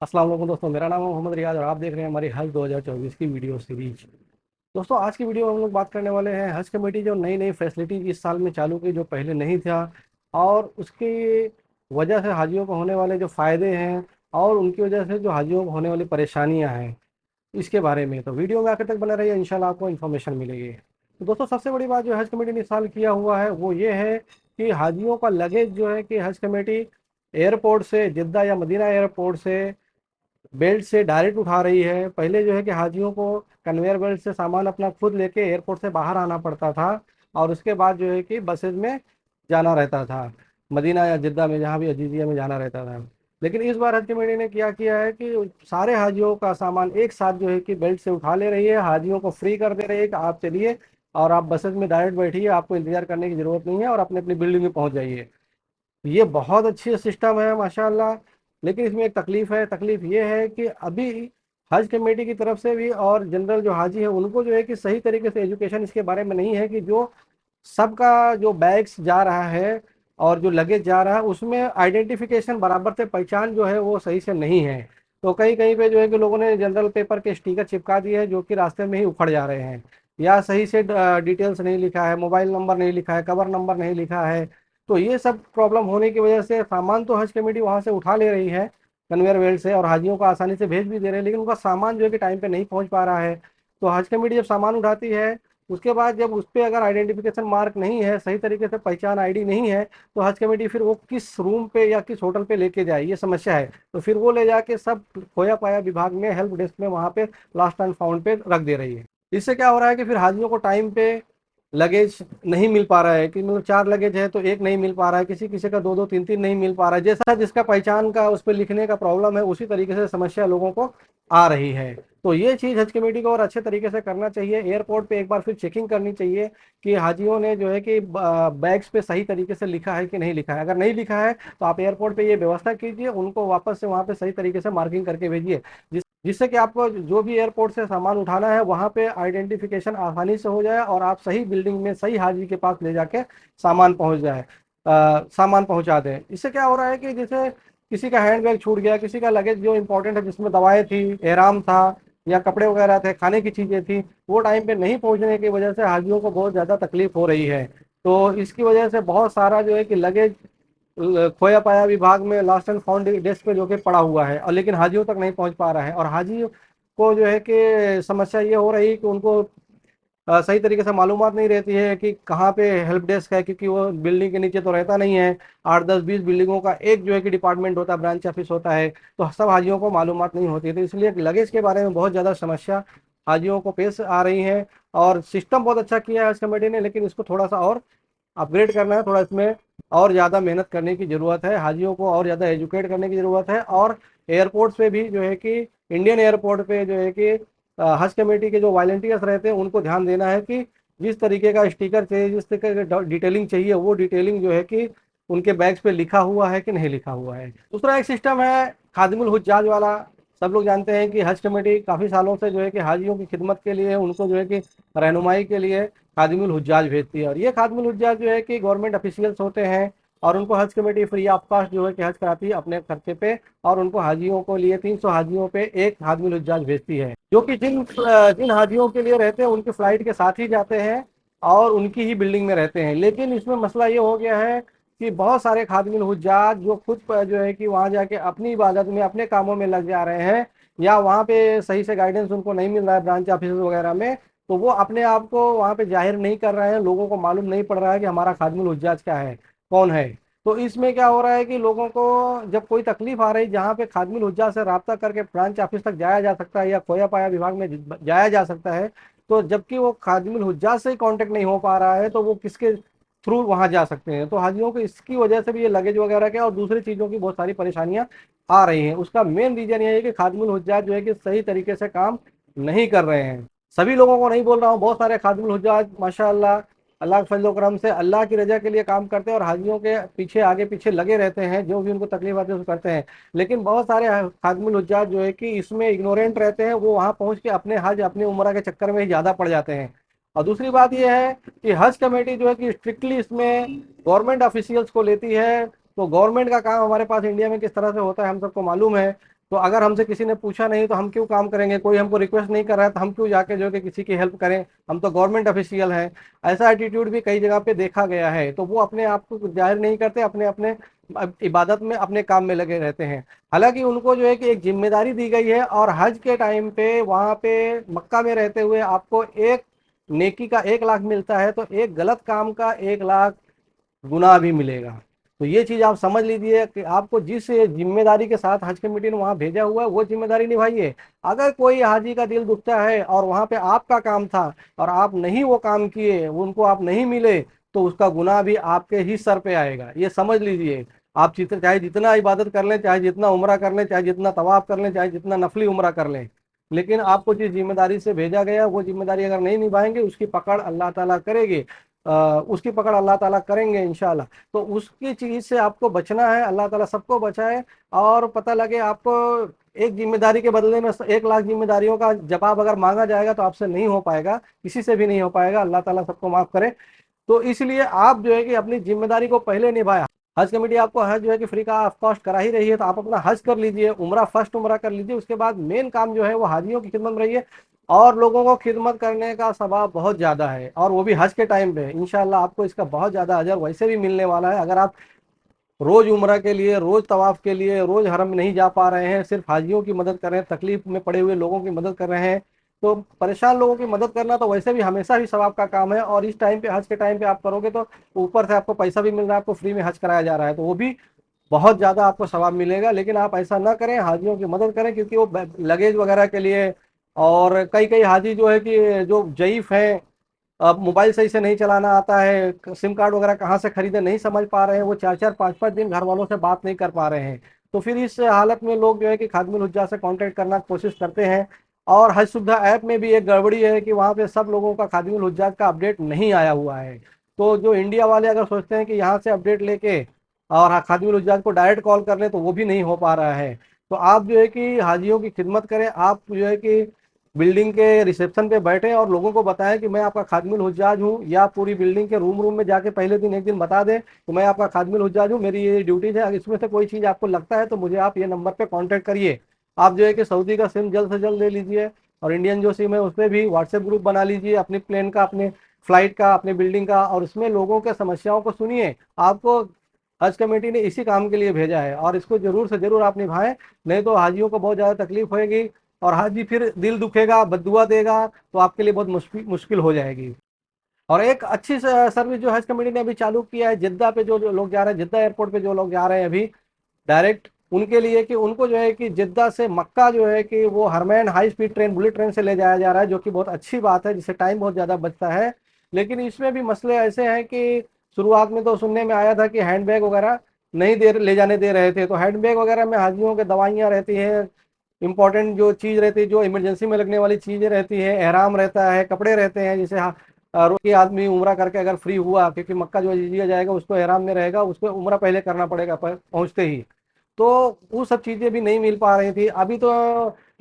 अस्सलाम वालेकुम दोस्तों, मेरा नाम है मोहम्मद रियाज और आप देख रहे हैं हमारी हज 2024 की वीडियो सीरीज। दोस्तों, आज की वीडियो में हम लोग बात करने वाले हैं हज कमेटी जो नई नई फैसिलिटी इस साल में चालू की जो पहले नहीं था, और उसकी वजह से हाजियों को होने वाले जो फ़ायदे हैं और उनकी वजह से जो हाजियों को होने वाली परेशानियां हैं, इसके बारे में। तो वीडियो में आखिर तक बना रहिए, इंशाल्लाह आपको इन्फॉर्मेशन मिलेगी। तो दोस्तों, सबसे बड़ी बात जो हज कमेटी ने इस साल किया हुआ है वो ये है कि हाजियों का लगेज जो है कि हज कमेटी एयरपोर्ट से, जिद्दा या मदीना एयरपोर्ट से बेल्ट से डायरेक्ट उठा रही है। पहले जो है कि हाजियों को कन्वेयर बेल्ट से सामान अपना खुद लेके एयरपोर्ट से बाहर आना पड़ता था, और उसके बाद जो है कि बसेज में जाना रहता था, मदीना या जिद्दा में, जहाँ भी अजीजिया में जाना रहता था। लेकिन इस बार हज कमेटी ने क्या किया है कि सारे हाजियों का सामान एक साथ जो है कि बेल्ट से उठा ले रही है, हाजियों को फ्री कर दे रही है कि आप चलिए और आप बसेज में डायरेक्ट बैठिए, आपको इंतजार करने की ज़रूरत नहीं है और अपने अपनी बिल्डिंग में पहुंच जाइए। ये बहुत अच्छी सिस्टम है माशाल्लाह। लेकिन इसमें एक तकलीफ है, तकलीफ ये है कि अभी हज कमेटी की तरफ से भी और जनरल जो हाजी है उनको जो है कि सही तरीके से एजुकेशन इसके बारे में नहीं है कि जो सबका जो बैग्स जा रहा है और जो लगेज जा रहा है उसमें आइडेंटिफिकेशन बराबर से पहचान जो है वो सही से नहीं है। तो कहीं कहीं पे जो है कि लोगों ने जनरल पेपर के स्टिकर चिपका दिए हैं जो कि रास्ते में ही उखड़ जा रहे हैं, या सही से डिटेल्स नहीं लिखा है, मोबाइल नंबर नहीं लिखा है, कवर नंबर नहीं लिखा है। तो ये सब प्रॉब्लम होने की वजह से सामान तो हज कमेटी वहाँ से उठा ले रही है कन्वेयर बेल्ट से, और हाजियों को आसानी से भेज भी दे रहे हैं, लेकिन उनका सामान जो है कि टाइम पे नहीं पहुँच पा रहा है। तो हज कमेटी जब सामान उठाती है, उसके बाद जब उस पर अगर आइडेंटिफिकेशन मार्क नहीं है, सही तरीके से पहचान आईडी नहीं है, तो हज कमेटी फिर वो किस रूम पे या किस होटल पे लेके जाए, ये समस्या है। तो फिर वो ले जाके सब खोया पाया विभाग में, हेल्प डेस्क में, वहाँ पे लास्ट एंड फाउंड पे रख दे रही है। इससे क्या हो रहा है कि फिर हाजियों को टाइम पे लगेज नहीं मिल पा रहा है, कि मतलब 4 लगेज है तो एक नहीं मिल पा रहा है, किसी किसी का दो दो तीन तीन नहीं मिल पा रहा है, जैसा जिसका पहचान का उस पर लिखने का प्रॉब्लम है उसी तरीके से समस्या लोगों को आ रही है। तो ये चीज़ हज कमेटी को और अच्छे तरीके से करना चाहिए, एयरपोर्ट पे एक बार फिर चेकिंग करनी चाहिए कि हाजियों ने जो है कि बैग्स पे सही तरीके से लिखा है कि नहीं लिखा है। अगर नहीं लिखा है तो आप एयरपोर्ट पे ये व्यवस्था कीजिए, उनको वापस से वहाँ पे सही तरीके से मार्किंग करके भेजिए, जिससे कि आपको जो भी एयरपोर्ट से सामान उठाना है वहाँ पे आइडेंटिफिकेशन आसानी से हो जाए और आप सही बिल्डिंग में सही हाजिर के पास ले जाके सामान पहुँच जाए, सामान पहुँचा दें। इससे क्या हो रहा है कि जैसे किसी का हैंड बैग छूट गया, किसी का लगेज जो इंपॉर्टेंट है जिसमें दवाएं थी, एहराम था, या कपड़े वगैरह थे, खाने की चीज़ें थी, वो टाइम पे नहीं पहुँचने की वजह से हाजियों को बहुत ज़्यादा तकलीफ हो रही है। तो इसकी वजह से बहुत सारा जो है कि लगेज खोया पाया विभाग में लास्ट एंड फाउंड डेस्क पे जो कि पड़ा हुआ है, और लेकिन हाजियों तक नहीं पहुंच पा रहा है। और हाजी को जो है कि समस्या ये हो रही है कि उनको सही तरीके से मालूमात नहीं रहती है कि कहाँ पे हेल्प डेस्क है, क्योंकि वो बिल्डिंग के नीचे तो रहता नहीं है। 8 10 20 बिल्डिंगों का एक जो है कि डिपार्टमेंट होता है, ब्रांच ऑफिस होता है, तो सब हाजियों को मालूमात नहीं होती है। तो इसलिए लगेज के बारे में बहुत ज़्यादा समस्या हाजियों को पेश आ रही है। और सिस्टम बहुत अच्छा किया है इस कमेटी ने, लेकिन इसको थोड़ा सा और अपग्रेड करना है, थोड़ा इसमें और ज़्यादा मेहनत करने की ज़रूरत है, हाजियों को और ज़्यादा एजुकेट करने की ज़रूरत है। और एयरपोर्ट्स पे भी जो है कि इंडियन एयरपोर्ट पे जो है कि हज कमेटी के जो वॉलंटियर्स रहते हैं उनको ध्यान देना है कि जिस तरीके का स्टिकर चाहिए, जिस तरीके का डिटेलिंग चाहिए, वो डिटेलिंग जो है कि उनके बैग्स पे लिखा हुआ है कि नहीं लिखा हुआ है। दूसरा एक सिस्टम है खादिमुल हुज्जाज वाला। सब लोग जानते हैं कि हज कमेटी काफ़ी सालों से जो है कि हाजियों की खिदमत के लिए, उनको जो है कि रहनुमाई के लिए खादिमुल हुज्जाज भेजती है। और ये खादिमुल हुज्जाज जो है कि गवर्नमेंट ऑफिशियल्स होते हैं, और उनको हज कमेटी फ्री ऑफ कॉस्ट जो है कि हज कराती है अपने खर्चे पे, और उनको हाजियों को लिए 300 हाजियों पे एक खादिमुल हुज्जाज भेजती है, जो कि जिन जिन हाजियों के लिए रहते हैं उनकी फ़्लाइट के साथ ही जाते हैं और उनकी ही बिल्डिंग में रहते हैं। लेकिन इसमें मसला ये हो गया है कि बहुत सारे खादिमुल हुज्जाज जो खुद जो है कि वहाँ जाके अपनी इबादत में, अपने कामों में लग जा रहे हैं, या वहाँ पे सही से गाइडेंस उनको नहीं मिल रहा है ब्रांच ऑफिस वगैरह में, तो वो अपने आप को वहाँ पे जाहिर नहीं कर रहे हैं, लोगों को मालूम नहीं पड़ रहा है कि हमारा खादिमुल हुज्जाज क्या है, कौन है। तो इसमें क्या हो रहा है कि लोगों को जब कोई तकलीफ आ रही, जहाँ पे खादिमुल हुज्जाज से रब्ता करके ब्रांच ऑफिस तक जाया जा सकता है या खोया पाया विभाग में जाया जा सकता है, तो जबकि वो खादिमुल हुज्जाज से ही कांटेक्ट नहीं हो पा रहा है, तो वो किसके थ्रू वहाँ जा सकते हैं। तो हाजियों को इसकी वजह से भी ये लगेज वगैरह के और दूसरी चीज़ों की बहुत सारी परेशानियाँ आ रही हैं। उसका मेन रीज़न ये है कि खादिमुल हुज्जाज जो है कि सही तरीके से काम नहीं कर रहे हैं। सभी लोगों को नहीं बोल रहा हूँ, बहुत सारे खादिमुल हुज्जाज माशाअल्लाह अल्लाह के फजल करम से अल्लाह की रजा के लिए काम करते हैं और हाजियों के पीछे आगे पीछे लगे रहते हैं, जो भी उनको तकलीफ आती है उसको करते हैं। लेकिन बहुत सारे खादिमुल हुज्जाज जो है कि इसमें इग्नोरेंट रहते हैं, वो वहाँ पहुँच के अपने हज, अपनी उम्र के चक्कर में ही ज़्यादा पड़ जाते हैं। और दूसरी बात यह है कि हज कमेटी जो है कि स्ट्रिक्टली इसमें गवर्नमेंट ऑफिशियल्स को लेती है। तो गवर्नमेंट का काम हमारे पास इंडिया में किस तरह से होता है हम सबको मालूम है। तो अगर हमसे किसी ने पूछा नहीं तो हम क्यों काम करेंगे, कोई हमको रिक्वेस्ट नहीं कर रहा है तो हम क्यों जाके जो है कि किसी की हेल्प करें, हम तो गवर्नमेंट ऑफिशियल हैं। ऐसा एटीट्यूड भी कई जगह पे देखा गया है, तो वो अपने आप को जाहिर नहीं करते, अपने अपने इबादत में अपने काम में लगे रहते हैं। हालांकि उनको जो है कि एक जिम्मेदारी दी गई है, और हज के टाइम पे वहाँ पे मक्का में रहते हुए आपको एक नेकी का 1 लाख मिलता है, तो एक गलत काम का 1 लाख गुनाह भी मिलेगा। तो ये चीज़ आप समझ लीजिए कि आपको जिस जिम्मेदारी के साथ हज कमेटी ने वहाँ भेजा हुआ है वो जिम्मेदारी निभाइए। अगर कोई हाजी का दिल दुखता है और वहाँ पे आपका काम था और आप नहीं वो काम किए, उनको आप नहीं मिले, तो उसका गुनाह भी आपके ही सर पे आएगा, ये समझ लीजिए। आप चाहे जितना इबादत कर लें, चाहे जितना उम्रा कर लें, चाहे जितना तवाफ कर लें, चाहे जितना नफली उम्रा कर लें, लेकिन आपको जिस जिम्मेदारी से भेजा गया वो जिम्मेदारी अगर नहीं निभाएंगे, उसकी पकड़ अल्लाह ताला करेंगे। उसकी पकड़ अल्लाह ताला करेंगे इंशाल्लाह। तो उसकी चीज़ से आपको बचना है, अल्लाह ताला सबको बचाए। और पता लगे आपको एक जिम्मेदारी के बदले में 1 लाख जिम्मेदारियों का जवाब अगर मांगा जाएगा तो आपसे नहीं हो पाएगा, किसी से भी नहीं हो पाएगा, अल्लाह ताला सबको माफ़ करे। तो इसलिए आप जो है कि अपनी जिम्मेदारी को पहले निभाए। हज कमेटी आपको हज जो है कि फ्री का ऑफ कॉस्ट करा ही रही है, तो आप अपना हज कर लीजिए, उम्रा फर्स्ट उम्रा कर लीजिए, उसके बाद मेन काम जो है वो हाजियों की खिदमत में रहिए। और लोगों को खिदमत करने का सवाब बहुत ज़्यादा है, और वो भी हज के टाइम पे इंशाल्लाह आपको इसका बहुत ज़्यादा अजर वैसे भी मिलने वाला है। अगर आप रोज़ उम्रा के लिए, रोज़ तवाफ़ के लिए, रोज़ हरम में नहीं जा पा रहे हैं, सिर्फ हाजियों की मदद कर रहे हैं, तकलीफ में पड़े हुए लोगों की मदद कर रहे हैं, तो परेशान लोगों की मदद करना तो वैसे भी हमेशा ही सवाब का काम है। और इस टाइम पे, हज के टाइम पे आप करोगे तो ऊपर से आपको पैसा भी मिल रहा है, आपको फ्री में हज कराया जा रहा है, तो वो भी बहुत ज़्यादा आपको सवाब मिलेगा। लेकिन आप ऐसा ना करें, हाजियों की मदद करें, क्योंकि वो लगेज वगैरह के लिए, और कई कई हाजी जो है कि जो ज़ईफ़ हैं, अब मोबाइल सही से नहीं चलाना आता है, सिम कार्ड वगैरह कहाँ से खरीदे नहीं समझ पा रहे हैं, वो 4 4 5 5 दिन घर वालों से बात नहीं कर पा रहे हैं, तो फिर इस हालत में लोग जो है कि खादिमुल हुज्जा से कांटेक्ट करना की कोशिश करते हैं। और हज सुविधा ऐप में भी एक गड़बड़ी है कि वहाँ पे सब लोगों का खादिमुल हुज्जा का अपडेट नहीं आया हुआ है। तो जो इंडिया वाले अगर सोचते हैं कि यहाँ से अपडेट लेके और खादिमुल हुज्जा को डायरेक्ट कॉल कर लें, तो वो भी नहीं हो पा रहा है। तो आप जो है कि हाजियों की खिदमत करें, आप जो है कि बिल्डिंग के रिसेप्शन पे बैठे और लोगों को बताएं कि मैं आपका खादिमुल हुज्जाज हूँ, या पूरी बिल्डिंग के रूम रूम में जाके पहले दिन एक दिन बता दें कि मैं आपका खादिमुल हुज्जाज हूँ, मेरी ये ड्यूटीज है, अगर इसमें से कोई चीज़ आपको लगता है तो मुझे आप ये नंबर पे कांटेक्ट करिए। आप जो है कि सऊदी का सिम जल्द से जल्द ले लीजिए, और इंडियन जो सिम है उस पर भी व्हाट्सएप ग्रुप बना लीजिए, अपनी प्लेन का, अपने फ्लाइट का, अपने बिल्डिंग का, और उसमें लोगों के समस्याओं को सुनिए। आपको हज कमेटी ने इसी काम के लिए भेजा है, और इसको जरूर से जरूर आप निभाएं, नहीं तो हाजियों को बहुत ज़्यादा तकलीफ होगी, और हाजी फिर दिल दुखेगा, बद्दुआ देगा, तो आपके लिए बहुत मुश्किल मुश्किल हो जाएगी। और एक अच्छी सर्विस जो हज कमेटी ने अभी चालू किया है, जिद्दा पे जो लोग जा रहे हैं, जिद्दा एयरपोर्ट पे जो लोग जा रहे हैं अभी डायरेक्ट, उनके लिए कि उनको जो है कि जिद्दा से मक्का जो है कि वो हरमैन high speed train, bullet train से ले जाया जा रहा है, जो कि बहुत अच्छी बात है, जिससे टाइम बहुत ज़्यादा बचता है। लेकिन इसमें भी मसले ऐसे हैं कि शुरुआत में तो सुनने में आया था कि हैंड बैग वगैरह नहीं दे ले जाने दे रहे थे, तो हैंड बैग वगैरह में हाजियों के दवाइयाँ रहती हैं, इंपॉर्टेंट जो चीज़ रहती है, जो इमरजेंसी में लगने वाली चीज़ें रहती है, एहराम रहता है, कपड़े रहते हैं, जैसे रोकी आदमी उम्रा करके अगर फ्री हुआ, क्योंकि मक्का जो जिया जाएगा उसको एहराम में रहेगा, उसको उम्रा पहले करना पड़ेगा पहुंचते ही, तो वो सब चीज़ें भी नहीं मिल पा रही थी। अभी तो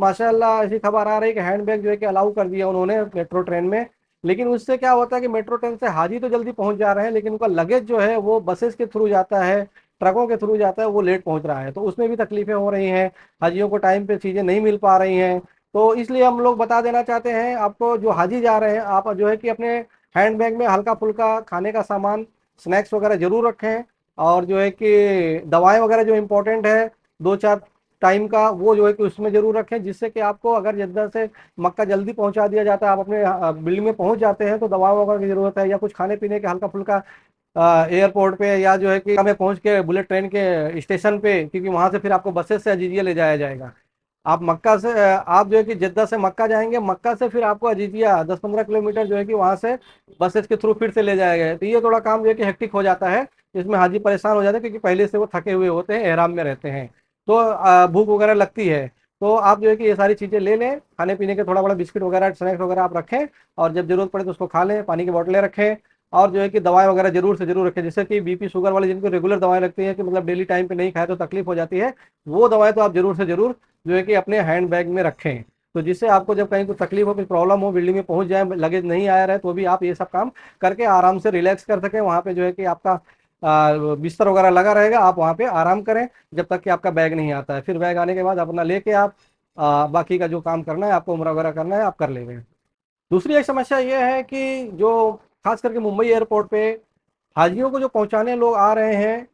माशाल्लाह ऐसी खबर आ रही है कि हैंड बैग जो है कि अलाउ कर दिया उन्होंने मेट्रो ट्रेन में। लेकिन उससे क्या होता है कि मेट्रो ट्रेन से हाजी तो जल्दी पहुंच जा रहे हैं, लेकिन उनका लगेज जो है वो बसेस के थ्रू जाता है, ट्रकों के थ्रू जाता है, वो लेट पहुंच रहा है, तो उसमें भी तकलीफें हो रही हैं, हाजियों को टाइम पे चीज़ें नहीं मिल पा रही हैं। तो इसलिए हम लोग बता देना चाहते हैं आपको, जो हाजी जा रहे हैं, आप जो है कि अपने हैंड बैग में हल्का फुल्का खाने का सामान, स्नैक्स वगैरह जरूर रखें, और जो है कि दवाएं वगैरह जो इम्पोर्टेंट है 2 4 टाइम का, वो जो है कि उसमें जरूर रखें, जिससे कि आपको अगर जद्दा से मक्का जल्दी पहुंचा दिया जाता है, आप अपने बिल्डिंग में पहुंच जाते हैं, तो दवाओं वगैरह की जरूरत है, या कुछ खाने पीने के हल्का फुल्का एयरपोर्ट पे, या जो है कि हमें पहुंच के बुलेट ट्रेन के स्टेशन पे, क्योंकि वहां से फिर आपको बसेस से अजीजिया ले जाया जाएगा। आप मक्का से आप जो है कि जद्दा से मक्का जाएंगे, मक्का से फिर आपको अजीजिया 10 15 किलोमीटर जो है कि वहां से बसेस के थ्रू फिर से ले जाया गया है, तो ये थोड़ा काम जो है कि हेक्टिक हो जाता है, इसमें हाजी परेशान हो जाते हैं, क्योंकि पहले से वो थके हुए होते हैं, एहराम में रहते हैं, तो भूख वगैरह लगती है। तो आप जो है कि ये सारी चीज़ें ले लें, खाने पीने के थोड़ा बड़ा बिस्किट वगैरह, स्नैक्स वगैरह आप रखें, और जब जरूरत पड़े तो उसको खा लें, पानी की बोतलें रखें, और जो है कि दवाएं वगैरह जरूर से जरूर रखें, जैसे कि बीपी शुगर वाले जिनको रेगुलर दवाएं लगती हैं, कि मतलब डेली टाइम पे नहीं खाए तो तकलीफ हो जाती है, वो दवाएं तो आप जरूर से जरूर जो है कि अपने हैंड बैग में रखें। तो जिससे आपको जब कहीं कुछ तकलीफ हो, कुछ प्रॉब्लम हो, बिल्डिंग में पहुंच जाए, लगेज नहीं आया रहे, तो भी आप ये सब काम करके आराम से रिलैक्स कर सकें, वहाँ पे जो है कि आपका बिस्तर वगैरह लगा रहेगा, आप वहाँ पे आराम करें जब तक कि आपका बैग नहीं आता है। फिर बैग आने के बाद अपना लेके आप बाकी का जो काम करना है, आपको उम्रा वगैरह करना है, आप कर लेंगे। दूसरी एक समस्या ये है कि जो खास करके मुंबई एयरपोर्ट पे हाजियों को जो पहुंचाने लोग आ रहे हैं,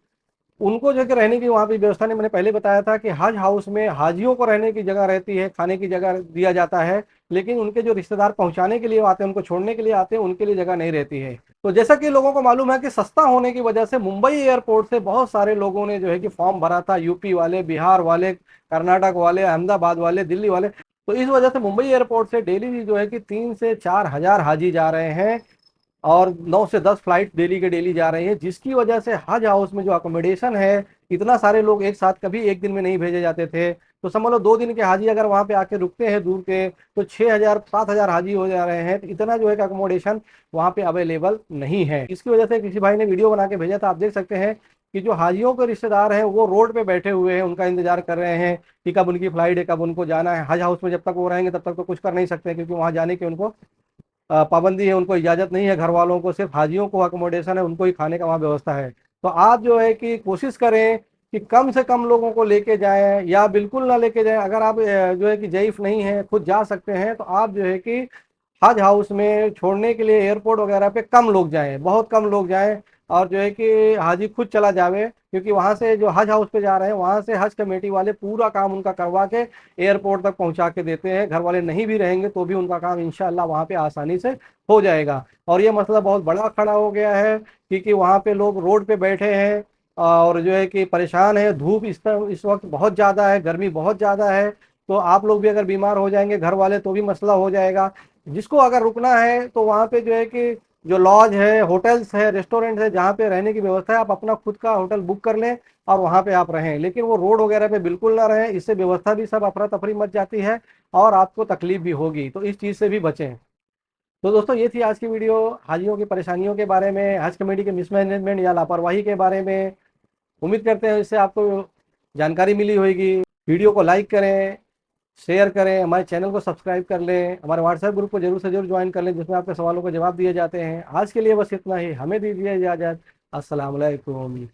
उनको जो कि रहने की वहाँ पे व्यवस्था नहीं। मैंने पहले बताया था कि हज हाउस में हाजियों को रहने की जगह रहती है, खाने की जगह दिया जाता है, लेकिन उनके जो रिश्तेदार पहुंचाने के लिए आते हैं, उनको छोड़ने के लिए आते हैं, उनके लिए जगह नहीं रहती है। तो जैसा कि लोगों को मालूम है कि सस्ता होने की वजह से मुंबई एयरपोर्ट से बहुत सारे लोगों ने जो है कि फॉर्म भरा था, यूपी वाले, बिहार वाले, कर्नाटक वाले, अहमदाबाद वाले, दिल्ली वाले। तो इस वजह से मुंबई एयरपोर्ट से डेली जो है कि 3 से 4 हजार हाजी जा रहे हैं, और 9 से 10 फ्लाइट डेली के डेली जा रही है, जिसकी वजह से हज हाउस में जो अकोमोडेशन है, इतना सारे लोग एक साथ कभी एक दिन में नहीं भेजे जाते थे। तो समझ लो 2 दिन के हाजी अगर वहाँ पे आके रुकते हैं दूर के, तो 6 हजार 7 हजार हाजी हो जा रहे हैं। तो इतना जो है कि अकोमोडेशन वहाँ पे अवेलेबल नहीं है। इसकी वजह से किसी भाई ने वीडियो बना के भेजा था, आप देख सकते हैं कि जो हाजियों के रिश्तेदार हैं वो रोड पे बैठे हुए हैं, उनका इंतजार कर रहे हैं कि कब उनकी फ्लाइट है, कब उनको जाना है। हज हाउस में जब तक वो रहेंगे तब तक तो कुछ कर नहीं सकते, क्योंकि वहाँ जाने की उनको पाबंदी है, उनको इजाज़त नहीं है। घर वालों को, सिर्फ हाजियों को अकोमोडेशन है, उनको ही खाने का वहाँ व्यवस्था है। तो आप जो है कि कोशिश करें कि कम से कम लोगों को लेके जाएं, या बिल्कुल ना लेके जाएं। अगर आप जो है कि ज़ईफ़ नहीं है, खुद जा सकते हैं, तो आप जो है कि हज हाउस में छोड़ने के लिए एयरपोर्ट वगैरह पे कम लोग जाएं, बहुत कम लोग जाएं। और जो है कि हाजी खुद चला जावे, क्योंकि वहाँ से जो हज हाउस पे जा रहे हैं, वहाँ से हज कमेटी वाले पूरा काम उनका करवा के एयरपोर्ट तक पहुँचा के देते हैं। घर वाले नहीं भी रहेंगे तो भी उनका काम इंशाल्लाह वहाँ पे आसानी से हो जाएगा। और ये मसला बहुत बड़ा खड़ा हो गया है, क्योंकि वहाँ पे लोग रोड पे बैठे हैं और जो है कि परेशान है। धूप इस वक्त बहुत ज़्यादा है, गर्मी बहुत ज़्यादा है। तो आप लोग भी अगर बीमार हो जाएंगे, घर वाले, तो भी मसला हो जाएगा। जिसको अगर रुकना है तो वहाँ पे जो है कि जो लॉज है, होटल्स है, रेस्टोरेंट है, जहाँ पे रहने की व्यवस्था है, आप अपना खुद का होटल बुक कर लें और वहाँ पे आप रहें। लेकिन वो रोड वगैरह पे बिल्कुल ना रहें, इससे व्यवस्था भी सब अफरा तफरी मच जाती है और आपको तकलीफ भी होगी। तो इस चीज़ से भी बचें। तो दोस्तों, ये थी आज की वीडियो हाजियों की परेशानियों के बारे में, हज कमेटी के मिसमैनेजमेंट या लापरवाही के बारे में। उम्मीद करते हैं इससे आपको जानकारी मिली होगी। वीडियो को लाइक करें, शेयर करें, हमारे चैनल को सब्सक्राइब कर लें, हमारे व्हाट्सएप ग्रुप को जरूर से जरूर ज्वाइन कर लें, जिसमें आपके सवालों के जवाब दिए जाते हैं। आज के लिए बस इतना ही, हमें दीजिए इजाज़त। अस्सलाम वालेकुम।